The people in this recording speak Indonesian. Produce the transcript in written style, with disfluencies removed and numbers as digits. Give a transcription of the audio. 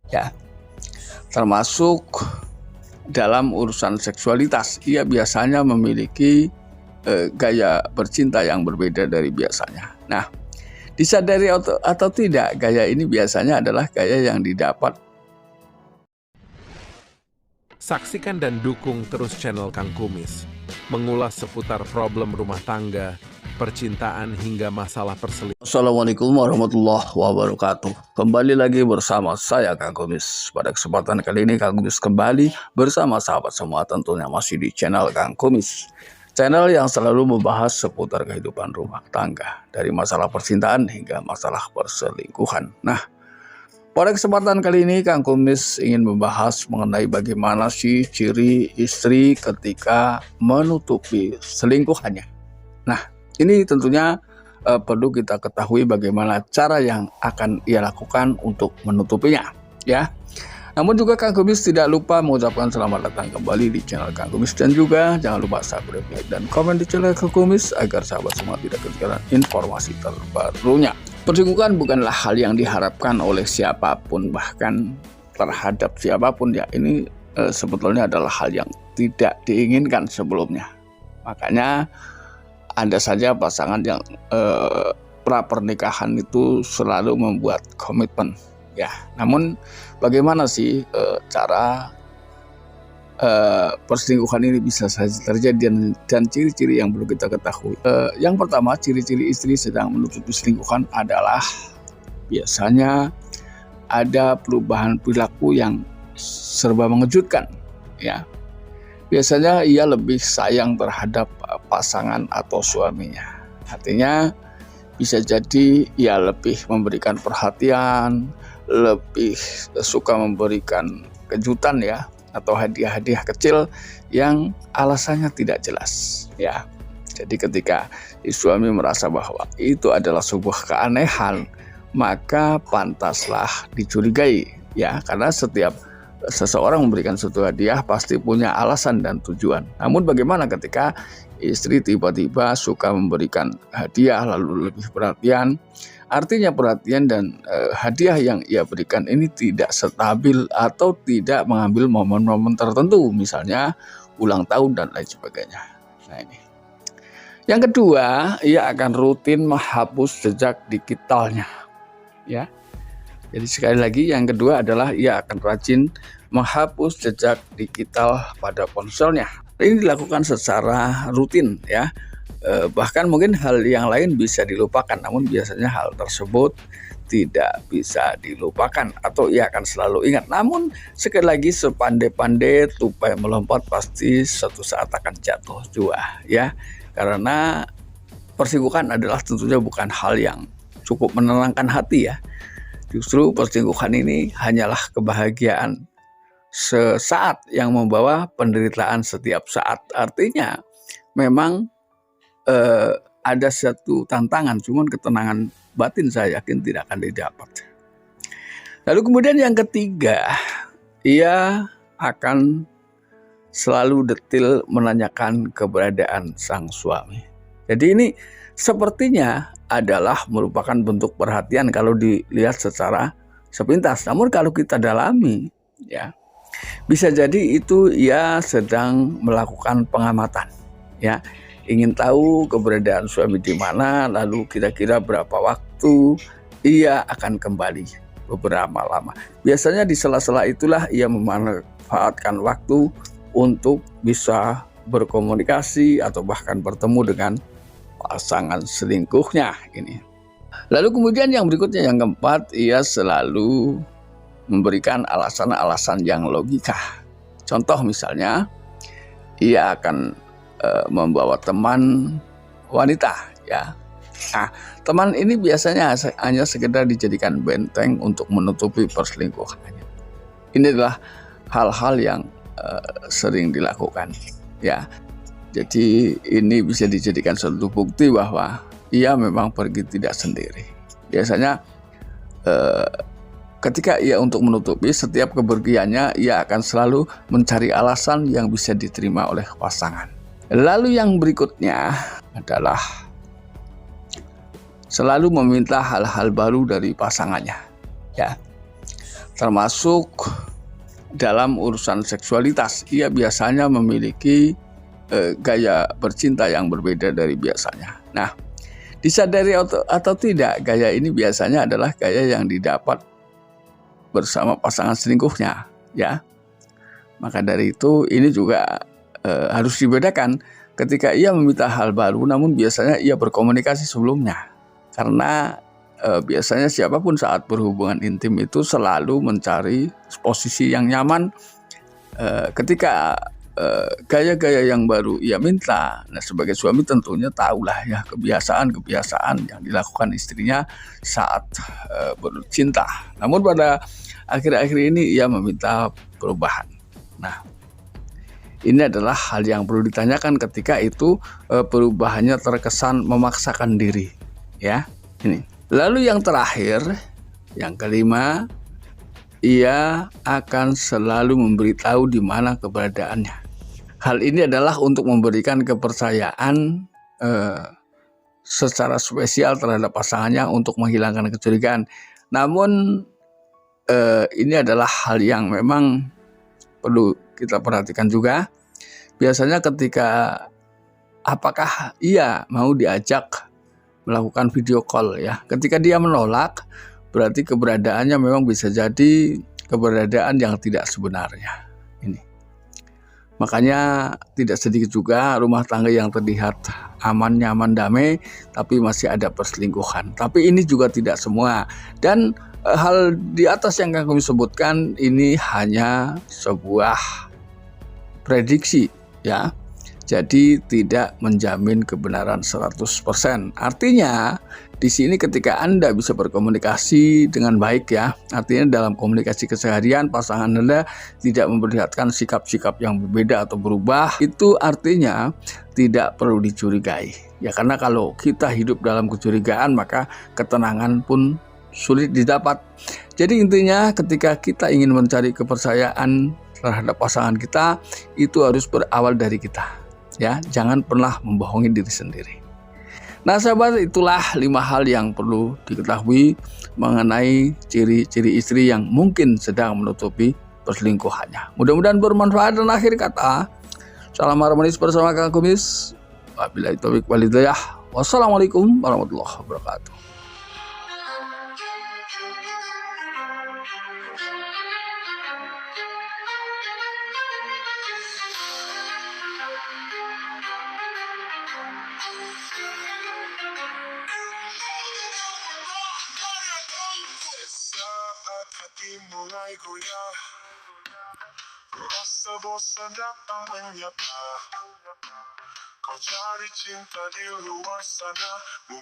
ya. Termasuk dalam urusan seksualitas, ia biasanya memiliki gaya bercinta yang berbeda dari biasanya. Nah, disadari atau tidak, gaya ini biasanya adalah gaya yang didapat. Saksikan dan dukung terus channel Kang Kumis, mengulas seputar problem rumah tangga, percintaan hingga masalah perselingkuhan. Assalamualaikum warahmatullahi wabarakatuh. Kembali lagi bersama saya Kang Kumis. Pada kesempatan kali ini Kang Kumis kembali bersama sahabat semua, tentunya masih di channel Kang Kumis. Channel yang selalu membahas seputar kehidupan rumah tangga, dari masalah percintaan hingga masalah perselingkuhan. Nah, pada kesempatan kali ini Kang Kumis ingin membahas mengenai bagaimana sih ciri istri ketika menutupi selingkuhannya. Nah, ini tentunya perlu kita ketahui bagaimana cara yang akan ia lakukan untuk menutupinya, ya. Namun juga Kang Kumis tidak lupa mengucapkan selamat datang kembali di channel Kang Kumis, dan juga jangan lupa subscribe, like, dan komen di channel Kang Kumis agar sahabat semua tidak ketinggalan informasi terbarunya. Perselingkuhan bukanlah hal yang diharapkan oleh siapapun, bahkan terhadap siapapun, ya. Ini sebetulnya adalah hal yang tidak diinginkan sebelumnya. Makanya ada saja pasangan yang pra pernikahan itu selalu membuat komitmen, ya. Namun bagaimana sih cara perselingkuhan ini bisa saja terjadi, dan ciri-ciri yang perlu kita ketahui. Yang pertama, ciri-ciri istri sedang menutupi selingkuhan adalah biasanya ada perubahan perilaku yang serba mengejutkan, ya. Biasanya ia lebih sayang terhadap pasangan atau suaminya. Artinya bisa jadi ia lebih memberikan perhatian, lebih suka memberikan kejutan, ya, atau hadiah-hadiah kecil yang alasannya tidak jelas, ya. Jadi ketika suami merasa bahwa itu adalah sebuah keanehan, maka pantaslah dicurigai, ya, karena setiap seseorang memberikan suatu hadiah pasti punya alasan dan tujuan. Namun bagaimana ketika istri tiba-tiba suka memberikan hadiah lalu lebih perhatian? Artinya perhatian dan hadiah yang ia berikan ini tidak stabil atau tidak mengambil momen-momen tertentu, misalnya ulang tahun dan lain sebagainya. Nah, ini. Yang kedua, ia akan rutin menghapus jejak digitalnya, ya. Jadi sekali lagi, yang kedua adalah ia akan rajin menghapus jejak digital pada ponselnya. Ini dilakukan secara rutin, ya. Bahkan mungkin hal yang lain bisa dilupakan, namun biasanya hal tersebut tidak bisa dilupakan atau ia akan selalu ingat. Namun sekali lagi, sepandai-pandai tupai melompat pasti suatu saat akan jatuh juga, ya. Karena perselingkuhan adalah tentunya bukan hal yang cukup menenangkan hati, ya. Justru perselingkuhan ini hanyalah kebahagiaan sesaat yang membawa penderitaan setiap saat. Artinya memang ada satu tantangan, cuman ketenangan batin saya yakin tidak akan didapat. Lalu kemudian yang ketiga, ia akan selalu detil menanyakan keberadaan sang suami. Jadi ini sepertinya adalah merupakan bentuk perhatian kalau dilihat secara sepintas. Namun kalau kita dalami, ya, bisa jadi itu ia sedang melakukan pengamatan, ya. Ingin tahu keberadaan suami di mana, lalu kira-kira berapa waktu ia akan kembali, beberapa lama. Biasanya di sela-sela itulah ia memanfaatkan waktu untuk bisa berkomunikasi atau bahkan bertemu dengan pasangan selingkuhnya ini. Lalu kemudian yang berikutnya, yang keempat, ia selalu memberikan alasan-alasan yang logika. Contoh misalnya, ia akan membawa teman wanita, ya. Nah, teman ini biasanya hanya sekedar dijadikan benteng untuk menutupi perselingkuhannya. Ini adalah hal-hal yang sering dilakukan, ya. Jadi ini bisa dijadikan suatu bukti bahwa ia memang pergi tidak sendiri. Biasanya ketika ia untuk menutupi setiap kepergiannya, ia akan selalu mencari alasan yang bisa diterima oleh pasangan. Lalu yang berikutnya adalah selalu meminta hal-hal baru dari pasangannya, ya. termasuk dalam urusan seksualitas. Ia biasanya memiliki gaya bercinta yang berbeda dari biasanya. Nah, disadari atau tidak, gaya ini biasanya adalah gaya yang didapat bersama pasangan selingkuhnya, ya. Maka dari itu ini juga harus dibedakan. Ketika ia meminta hal baru, namun biasanya ia berkomunikasi sebelumnya. Karena biasanya siapapun saat berhubungan intim itu selalu mencari posisi yang nyaman. Ketika gaya-gaya yang baru ia minta, nah sebagai suami tentunya tahulah ya kebiasaan-kebiasaan yang dilakukan istrinya saat bercinta. Namun pada akhir-akhir ini ia meminta perubahan. Nah, ini adalah hal yang perlu ditanyakan ketika itu perubahannya terkesan memaksakan diri, ya. Ini. Lalu yang terakhir, yang kelima, ia akan selalu memberitahu di mana keberadaannya. Hal ini adalah untuk memberikan kepercayaan secara spesial terhadap pasangannya untuk menghilangkan kecurigaan. Namun ini adalah hal yang memang perlu kita perhatikan juga. Biasanya ketika apakah ia mau diajak melakukan video call, ya. Ketika dia menolak, berarti keberadaannya memang bisa jadi keberadaan yang tidak sebenarnya. Ini. Makanya tidak sedikit juga rumah tangga yang terlihat aman, nyaman, damai, tapi masih ada perselingkuhan. Tapi ini juga tidak semua. Dan hal di atas yang kami sebutkan ini hanya sebuah prediksi, ya. Jadi tidak menjamin kebenaran 100%. Artinya di sini ketika Anda bisa berkomunikasi dengan baik, ya, artinya dalam komunikasi keseharian pasangan Anda tidak memperlihatkan sikap-sikap yang berbeda atau berubah, itu artinya tidak perlu dicurigai. Ya, karena kalau kita hidup dalam kecurigaan maka ketenangan pun sulit didapat. Jadi intinya ketika kita ingin mencari kepercayaan terhadap pasangan kita, itu harus berawal dari kita. Ya, jangan pernah membohongi diri sendiri. Nah sahabat, itulah 5 hal yang perlu diketahui mengenai ciri-ciri istri yang mungkin sedang menutupi perselingkuhannya. Mudah-mudahan bermanfaat, dan akhir kata, salam harmonis bersama Kang Kumis. Wabillahi taufiq wal hidayah. Wassalamualaikum warahmatullahi wabarakatuh. Saat hati mulai goyah, rasa bosan datang menyapa. Kau cari cinta di luar sana.